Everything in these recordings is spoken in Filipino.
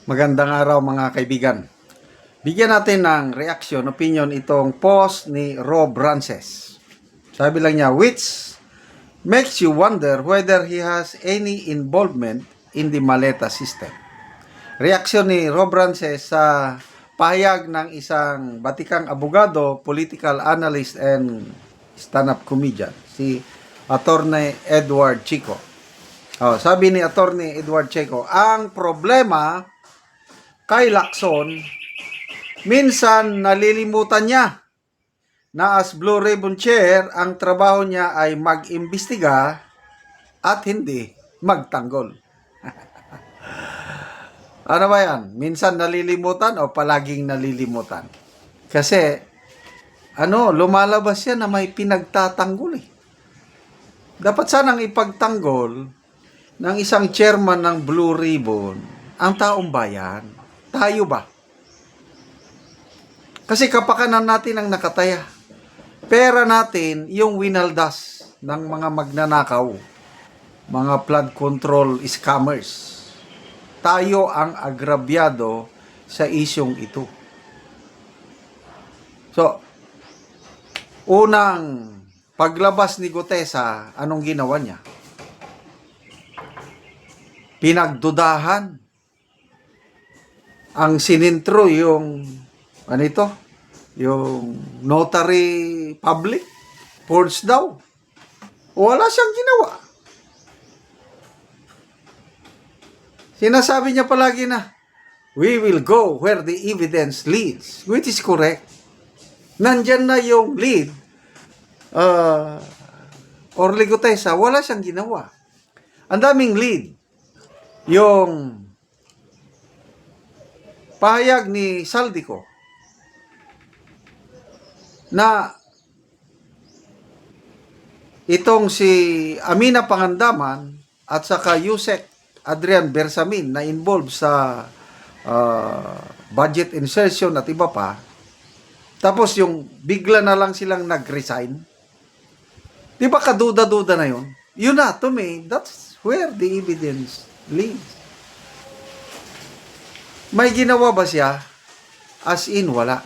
Magandang araw mga kaibigan. Bigyan natin ng reaction, opinion itong post ni Rob Rances. Sabi lang niya, which makes you wonder whether he has any involvement in the Maleta system. Reaksyon ni Rob Rances sa pahayag ng isang batikang abogado, political analyst, and stand-up comedian, si Attorney Edward Chico. Sabi ni Attorney Edward Chico, ang problema kay Lacson, minsan nalilimutan niya na as Blue Ribbon Chair, ang trabaho niya ay mag-imbestiga at hindi magtanggol. Ano ba yan? Minsan nalilimutan o palaging nalilimutan? Kasi, lumalabas yan na may pinagtatanggol eh. Dapat sanang ipagtanggol ng isang chairman ng Blue Ribbon ang taong bayan. Tayo ba? Kasi kapakanan natin ang nakataya. Pera natin yung winaldas ng mga magnanakaw, mga flood control scammers. Tayo ang agrabyado sa isyong ito. So, unang paglabas ni Gutesa, anong ginawa niya? Pinagdudahan. Ang sinintro yung yung notary public, forged daw. Wala siyang ginawa. Sinasabi niya palagi na, we will go where the evidence leads, which is correct. Nandyan na yung lead, Orly Gutesa, wala siyang ginawa. Ang daming lead. Yung pahayag ni Saldico na itong si Amina Pangandaman at saka Yusek Adrian Bersamin na involved sa budget insertion at iba pa, tapos yung bigla na lang silang nag-resign, di ba kaduda-duda na yun? Yun na, to me, that's where the evidence leads. May ginawa ba siya? As in, wala.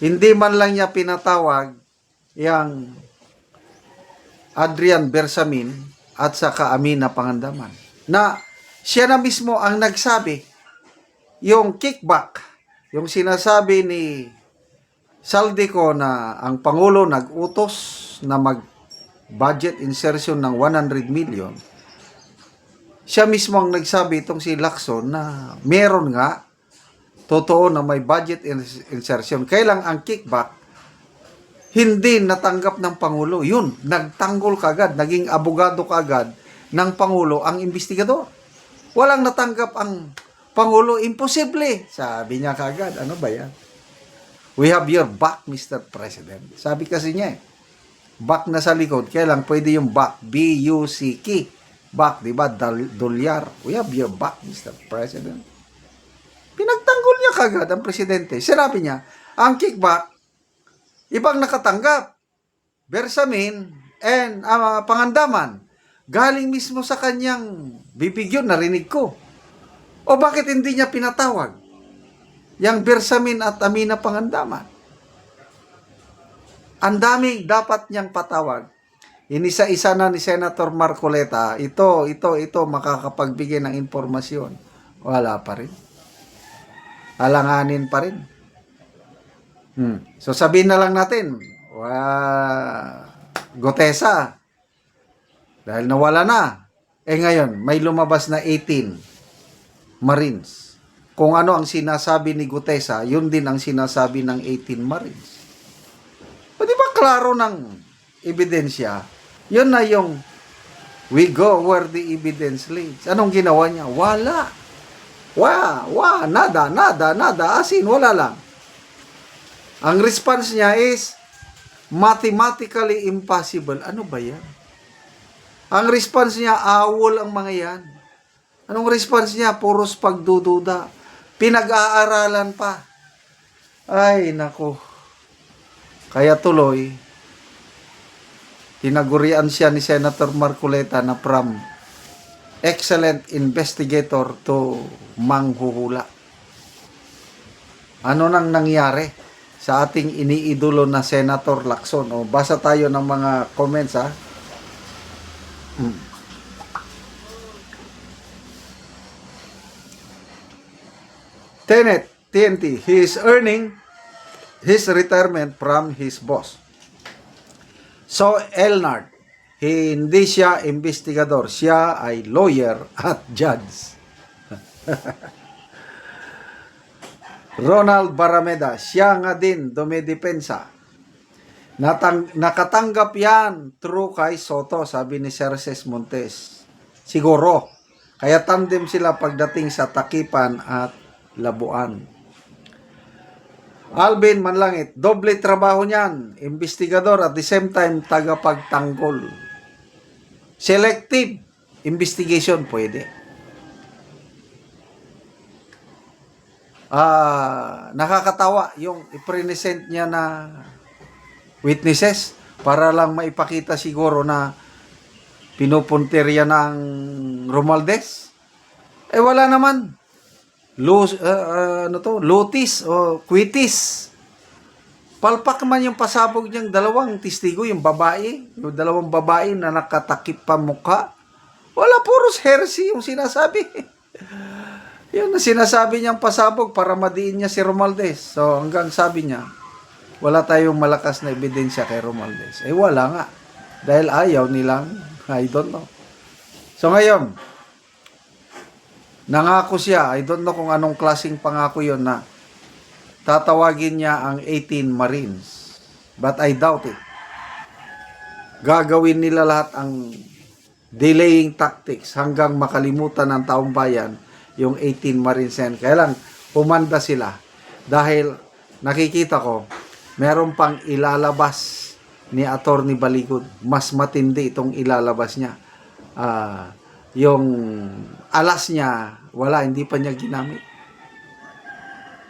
Hindi man lang niya pinatawag yang Adrian Bersamin at saka Amina Pangandaman. Na siya na mismo ang nagsabi, yung kickback, yung sinasabi ni Saldico na ang Pangulo nag-utos na mag-budget insertion ng 100 million, siya mismo ang nagsabi itong si Lacson na meron nga, totoo na may budget insertion. Kailang ang kickback, hindi natanggap ng Pangulo. Yun, nagtanggol kagad, naging abogado kagad ng Pangulo ang investigador. Walang natanggap ang Pangulo, imposible. Sabi niya kagad, ano ba yan? We have your back, Mr. President. Sabi kasi niya back na sa likod, kailang pwede yung back, B-U-C-K. Back, di ba? Dolyar. We have your back, Mr. President. Pinagtanggol niya kagad ang presidente. Sinabi niya, ang kickback, ibang nakatanggap. Bersamin and Pangandaman. Galing mismo sa kanyang bibig yun, narinig ko. O bakit hindi niya pinatawag? Yang Bersamin at Amina Pangandaman. Ang daming dapat niyang patawag. Inisa-isa na ni Senator Marcoleta, ito, makakapagbigay ng impormasyon. Wala pa rin. Alanganin pa rin. So sabihin na lang natin, Gutesa, dahil nawala na, ngayon, may lumabas na 18 Marines. Kung ano ang sinasabi ni Gutesa, yun din ang sinasabi ng 18 Marines. O di ba klaro ng ebidensya? Yun na yung we go where the evidence leads. Anong ginawa niya? Wala. Nada. As in, wala lang. Ang response niya is mathematically impossible. Ano ba yan? Ang response niya, awol ang mga yan. Anong response niya? Puros pagdududa. Pinag-aaralan pa. Ay, nako. Kaya tuloy, tinagurian siya ni Senator Marcoleta na from excellent investigator to manghuhula. Ano nang nangyari sa ating iniidolo na Senator Lacson? O, basa tayo ng mga comments, ha? Tenet, TNT, he is earning his retirement from his boss. So, Elnard, hindi siya investigador, siya ay lawyer at judge. Ronald Barameda, siya nga din dumidepensa. Nakatanggap yan through kay Soto, sabi ni Cerces Montes. Siguro, kaya tandem sila pagdating sa Takipan at Labuan. Alvin Manlangit, doble trabaho niyan, investigador at the same time tagapagtanggol. Selective investigation pwede. Nakakatawa yung i-present niya na witnesses para lang maipakita siguro na pinupuntirya ng Romualdez. Wala naman. Lutis o Quitis. Palpak man yung pasabog niyang dalawang testigo, yung dalawang babae na nakatakip pa mukha. Wala, puros heresy yung sinasabi. Yun na sinasabi niyang pasabog para madiin niya si Romualdez. So hanggang sabi niya, wala tayong malakas na ebidensya kay Romualdez. Wala nga. Dahil ayaw nilang, I don't know. So ngayon, nangako siya, I don't know kung anong klaseng pangako yon na tatawagin niya ang 18 Marines. But I doubt it. Gagawin nila lahat ang delaying tactics hanggang makalimutan ng taong bayan yung 18 Marines yan. Kaya lang, pumanda sila. Dahil nakikita ko, meron pang ilalabas ni Attorney Baligod. Mas matindi itong ilalabas niya. Yung alas niya, wala, hindi pa niya ginamit.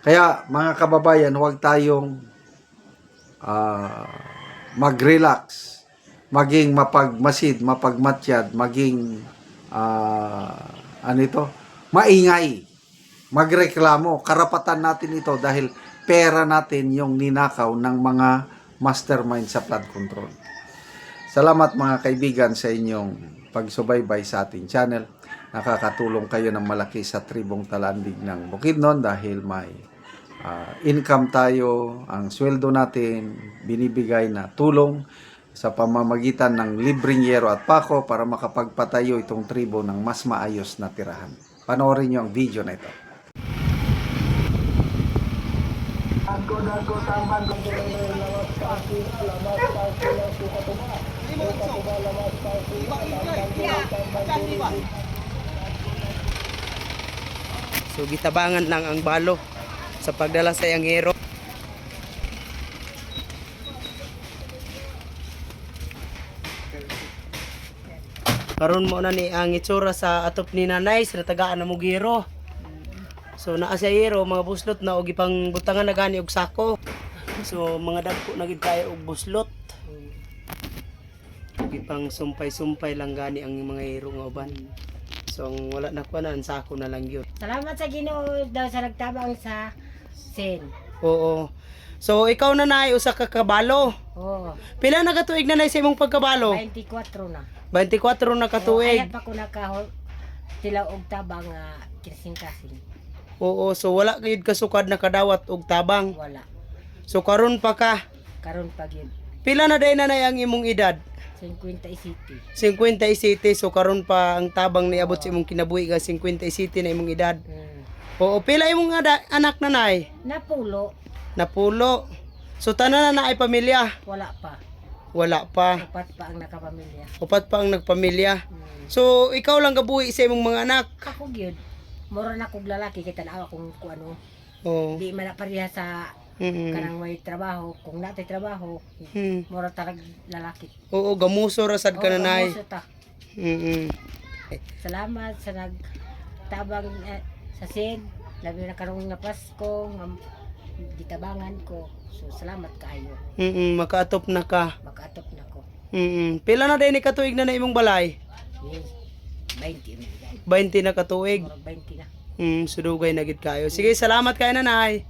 Kaya mga kababayan, huwag tayong mag-relax, maging mapagmasid, mapagmatyad, maging maingay, magreklamo. Karapatan natin ito dahil pera natin yung ninakaw ng mga mastermind sa flood control. Salamat mga kaibigan sa inyong pagsubaybay sa ating channel. Nakakatulong kayo ng malaki sa tribong Talandig ng Bukidnon dahil may income tayo. Ang sweldo natin binibigay na tulong sa pamamagitan ng libreng yero at pako para makapagpatayo itong tribo ng mas maayos na tirahan. Panoorin nyo ang video na ito. So gitabangan lang ang balo sa pagdala sa iyang hero. Karon mo na ni ang itsura sa atop ni nanay sa tagaan na mo giro. So naa sa hero mga buslot na og ipang butangan na gani og sako. So mga dagko na gid tayo og buslot. Og ipang sumpay-sumpay lang gani ang mga hero nga uban. So ang wala na kuha na ang sako na lang yun. Salamat sa Ginoo daw sa nagtabang sa sin. Oo. So ikaw na nay usa ka kabalo. Oo. Pila na katuig na nay sa imong pagkabalo? 24 na. 24 na katuig. Ayat pa ko tilaw og tabang kasing-kasing. Oo, so wala kayud kasukad na kadawat og tabang. Wala. So karon pa ka. Karon pa gyud. Pila na day na nay ang imong edad? 57. 57. So karon pa ang tabang ni abot sa imong kinabuhi ka 57 na imong edad. Oo, pila imong anak na nay? Napulo. Napulo. So tanan na naay pamilya? Wala pa. Wala pa. Upat pa ang nakapamilya. Upat pa ang nagpamilya. So ikaw lang gabuhi sa imong mga anak. Ako gyud. Mura na kog lalaki kita na akong kuano. Oo. Di man na pareha sa kanang may trabaho. Kung natay trabaho, mura talag lalaki. Oo, gamuso ra sad ka na nay. kamuso ta. Salamat sa nagtabang sa SID. Labi na karong nga Pasko, nga gitabangan ko. So salamat kaayo. Makaatop na ka. Makaatop na ko. Pila na day ni katuig na imong balay? Yes. 20 na. 20 na katuig. Murag 20 na. Sudugay na gid kayo. Sige, salamat kay nanay.